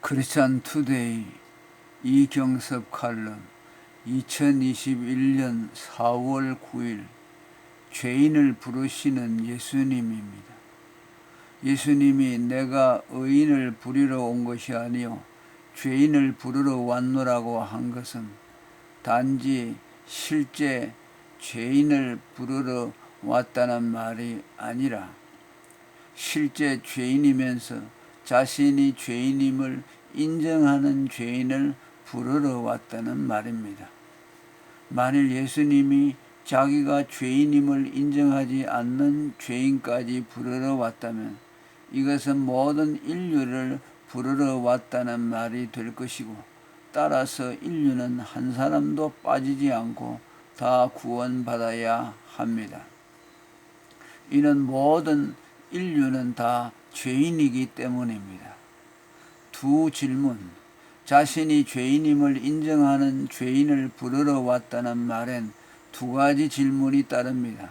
크리스찬 투데이 이경섭 칼럼 2021년 4월 9일 죄인을 부르시는 예수님입니다. 예수님이 내가 의인을 부리러 온 것이 아니요 죄인을 부르러 왔노라고 한 것은 단지 실제 죄인을 부르러 왔다는 말이 아니라 실제 죄인이면서 자신이 죄인임을 인정하는 죄인을 부르러 왔다는 말입니다. 만일 예수님이 자기가 죄인임을 인정하지 않는 죄인까지 부르러 왔다면 이것은 모든 인류를 부르러 왔다는 말이 될 것이고, 따라서 인류는 한 사람도 빠지지 않고 다 구원받아야 합니다. 이는 모든 인류는 다 죄인이기 때문입니다. 두 질문, 자신이 죄인임을 인정하는 죄인을 부르러 왔다는 말엔 두 가지 질문이 따릅니다.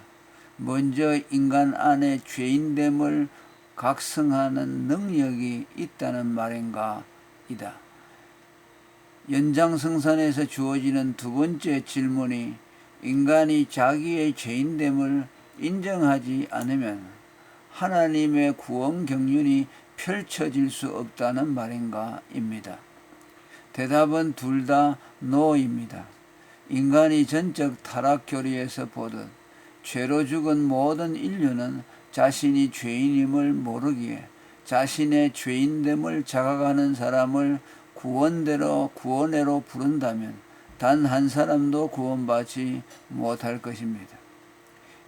먼저 인간 안에 죄인됨을 각성하는 능력이 있다는 말인가 이다. 연장성산에서 주어지는 두 번째 질문이 인간이 자기의 죄인됨을 인정하지 않으면 하나님의 구원 경륜이 펼쳐질 수 없다는 말인가 입니다. 대답은 둘 다 노입니다. 인간이 전적 타락 교리에서 보듯 죄로 죽은 모든 인류는 자신이 죄인임을 모르기에 자신의 죄인됨을 자각하는 사람을 구원해로 부른다면 단 한 사람도 구원받지 못할 것입니다.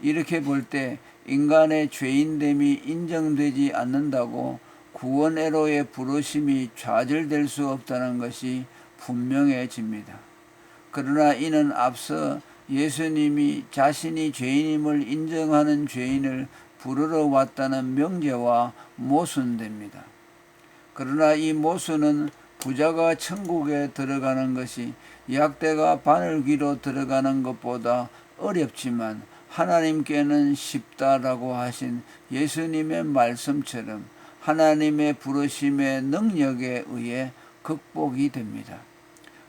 이렇게 볼 때 인간의 죄인됨이 인정되지 않는다고 구원애로의 부르심이 좌절될 수 없다는 것이 분명해집니다. 그러나 이는 앞서 예수님이 자신이 죄인임을 인정하는 죄인을 부르러 왔다는 명제와 모순됩니다. 그러나 이 모순은 부자가 천국에 들어가는 것이 약대가 바늘귀로 들어가는 것보다 어렵지만 하나님께는 쉽다라고 하신 예수님의 말씀처럼 하나님의 부르심의 능력에 의해 극복이 됩니다.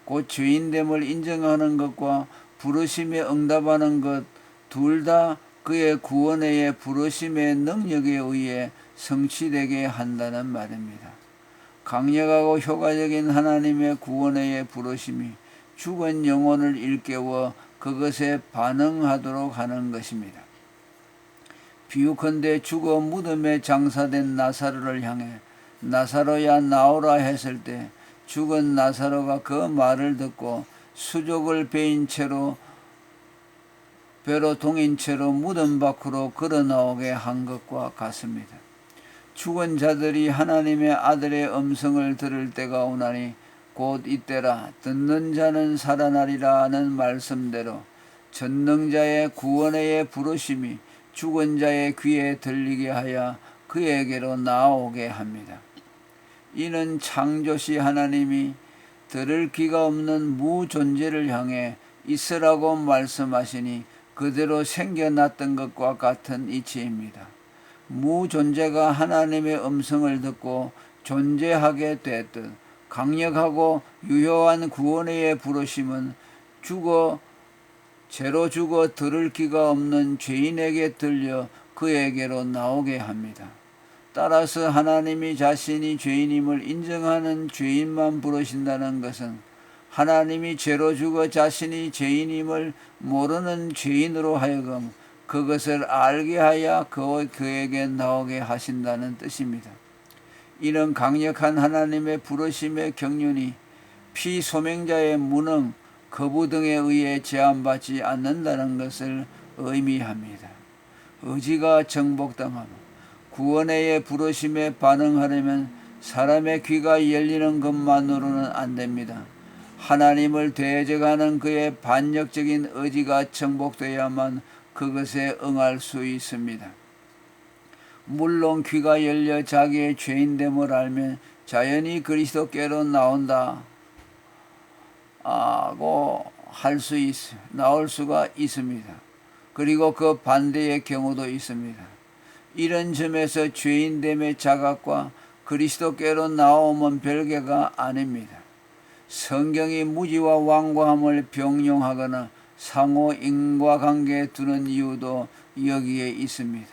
곧 죄인됨을 인정하는 것과 부르심에 응답하는 것 둘 다 그의 구원의 부르심의 능력에 의해 성취되게 한다는 말입니다. 강력하고 효과적인 하나님의 구원의 부르심이 죽은 영혼을 일깨워 그것에 반응하도록 하는 것입니다. 비유컨대 죽어 무덤에 장사된 나사로를 향해 나사로야 나오라 했을 때 죽은 나사로가 그 말을 듣고 수족을 베인 채로 배로 동인 채로 무덤 밖으로 걸어 나오게 한 것과 같습니다. 죽은 자들이 하나님의 아들의 음성을 들을 때가 오나니 곧 이때라 듣는 자는 살아나리라는 말씀대로 전능자의 구원의 부르심이 죽은 자의 귀에 들리게 하여 그에게로 나오게 합니다. 이는 창조시 하나님이 들을 귀가 없는 무존재를 향해 있으라고 말씀하시니 그대로 생겨났던 것과 같은 이치입니다. 무존재가 하나님의 음성을 듣고 존재하게 됐듯 강력하고 유효한 구원의 부르심은 죄로 죽어 들을 귀가 없는 죄인에게 들려 그에게로 나오게 합니다. 따라서 하나님이 자신이 죄인임을 인정하는 죄인만 부르신다는 것은 하나님이 죄로 죽어 자신이 죄인임을 모르는 죄인으로 하여금 그것을 알게 하여 그에게 나오게 하신다는 뜻입니다. 이는 강력한 하나님의 부르심의 경륜이 피소명자의 무능, 거부 등에 의해 제한받지 않는다는 것을 의미합니다. 의지가 정복당하고 구원의 부르심에 반응하려면 사람의 귀가 열리는 것만으로는 안 됩니다. 하나님을 대적하는 그의 반역적인 의지가 정복되어야만 그것에 응할 수 있습니다. 물론 귀가 열려 자기의 죄인됨을 알면 자연히 그리스도께로 나온다 하고 나올 수가 있습니다. 그리고 그 반대의 경우도 있습니다. 이런 점에서 죄인됨의 자각과 그리스도께로 나오면 별개가 아닙니다. 성경이 무지와 완고함을 병용하거나 상호 인과관계에 두는 이유도 여기에 있습니다.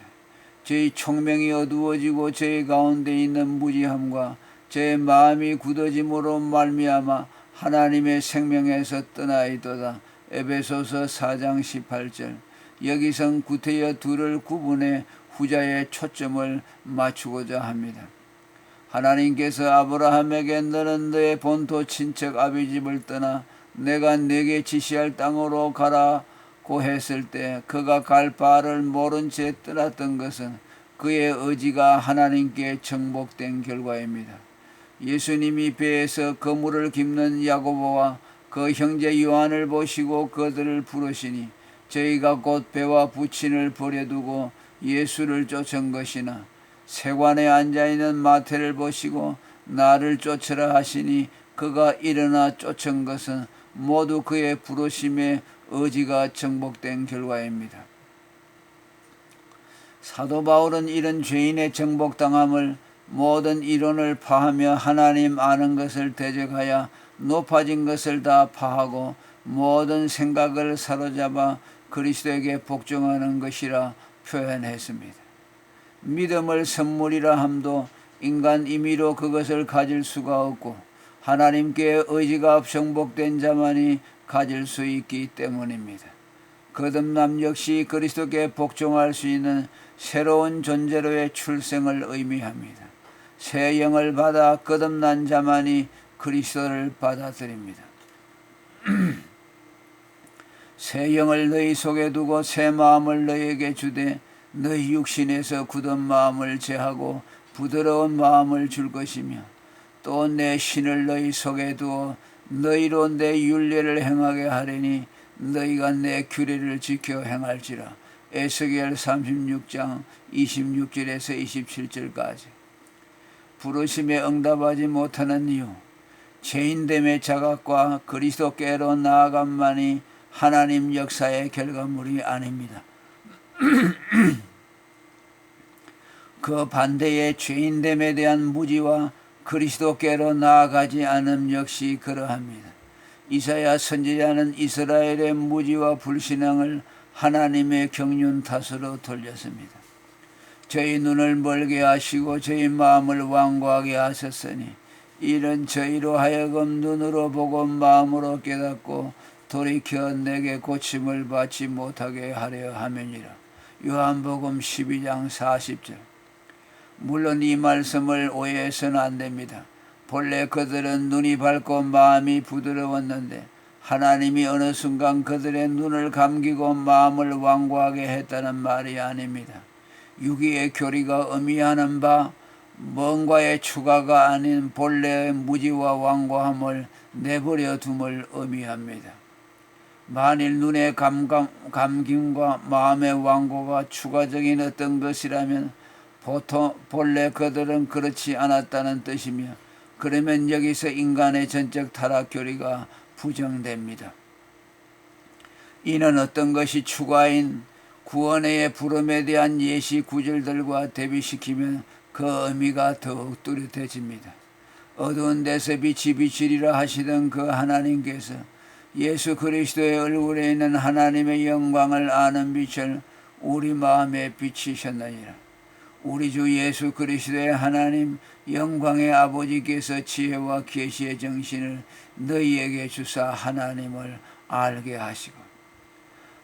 저희 총명이 어두워지고 저희 가운데 있는 무지함과 저의 마음이 굳어짐으로 말미암아 하나님의 생명에서 떠나이도다. 에베소서 4장 18절. 여기선 구태여 둘을 구분해 후자의 초점을 맞추고자 합니다. 하나님께서 아브라함에게 너는 너의 본토 친척 아비집을 떠나 내가 네게 지시할 땅으로 가라고 했을 때 그가 갈 바를 모른 채 떠났던 것은 그의 의지가 하나님께 정복된 결과입니다. 예수님이 배에서 그물을 깁는 야고보와 그 형제 요한을 보시고 그들을 부르시니 저희가 곧 배와 부친을 버려두고 예수를 쫓은 것이나 세관에 앉아있는 마태를 보시고 나를 쫓으라 하시니 그가 일어나 쫓은 것은 모두 그의 부르심의 의지가 정복된 결과입니다. 사도 바울은 이런 죄인의 정복당함을 모든 이론을 파하며 하나님 아는 것을 대적하여 높아진 것을 다 파하고 모든 생각을 사로잡아 그리스도에게 복종하는 것이라 표현했습니다. 믿음을 선물이라 함도 인간 임의로 그것을 가질 수가 없고 하나님께 의지가 정복된 자만이 가질 수 있기 때문입니다. 거듭남 역시 그리스도께 복종할 수 있는 새로운 존재로의 출생을 의미합니다. 새 영을 받아 거듭난 자만이 그리스도를 받아들입니다. 새 영을 너희 속에 두고 새 마음을 너희에게 주되 너희 육신에서 굳은 마음을 제하고 부드러운 마음을 줄 것이며 또 내 신을 너희 속에 두어 너희로 내 율례를 행하게 하리니 너희가 내 규례를 지켜 행할지라. 에스겔 36장 26절에서 27절까지. 부르심에 응답하지 못하는 이유, 죄인됨의 자각과 그리스도께로 나아감만이 하나님 역사의 결과물이 아닙니다. 그 반대의 죄인됨에 대한 무지와 그리스도께로 나아가지 않음 역시 그러합니다. 이사야 선지자는 이스라엘의 무지와 불신앙을 하나님의 경륜 탓으로 돌렸습니다. 저희 눈을 멀게 하시고 저희 마음을 완고하게 하셨으니 이는 저희로 하여금 눈으로 보고 마음으로 깨닫고 돌이켜 내게 고침을 받지 못하게 하려 함이니라. 요한복음 12장 40절. 물론 이 말씀을 오해해서는 안 됩니다. 본래 그들은 눈이 밝고 마음이 부드러웠는데 하나님이 어느 순간 그들의 눈을 감기고 마음을 완고하게 했다는 말이 아닙니다. 유기의 교리가 의미하는 바 뭔가의 추가가 아닌 본래의 무지와 완고함을 내버려 둠을 의미합니다. 만일 눈의 감김과 마음의 완고가 추가적인 어떤 것이라면 보통 본래 그들은 그렇지 않았다는 뜻이며 그러면 여기서 인간의 전적 타락 교리가 부정됩니다. 이는 어떤 것이 추가인 구원의 부름에 대한 예시 구절들과 대비시키면 그 의미가 더욱 뚜렷해집니다. 어두운 데서 빛이 비치리라 하시던 그 하나님께서 예수 그리스도의 얼굴에 있는 하나님의 영광을 아는 빛을 우리 마음에 비치셨느니라. 우리 주 예수 그리스도의 하나님 영광의 아버지께서 지혜와 계시의 정신을 너희에게 주사 하나님을 알게 하시고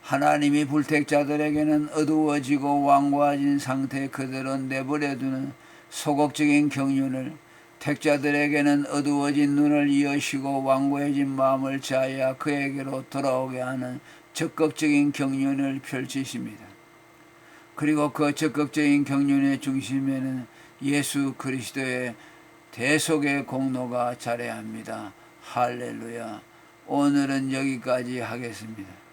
하나님이 불택자들에게는 어두워지고 완고해진 상태 그대로 내버려두는 소극적인 경륜을 택자들에게는 어두워진 눈을 여시고 완고해진 마음을 자야 그에게로 돌아오게 하는 적극적인 경륜을 펼치십니다. 그리고 그 적극적인 경륜의 중심에는 예수 그리스도의 대속의 공로가 자리합니다. 할렐루야. 오늘은 여기까지 하겠습니다.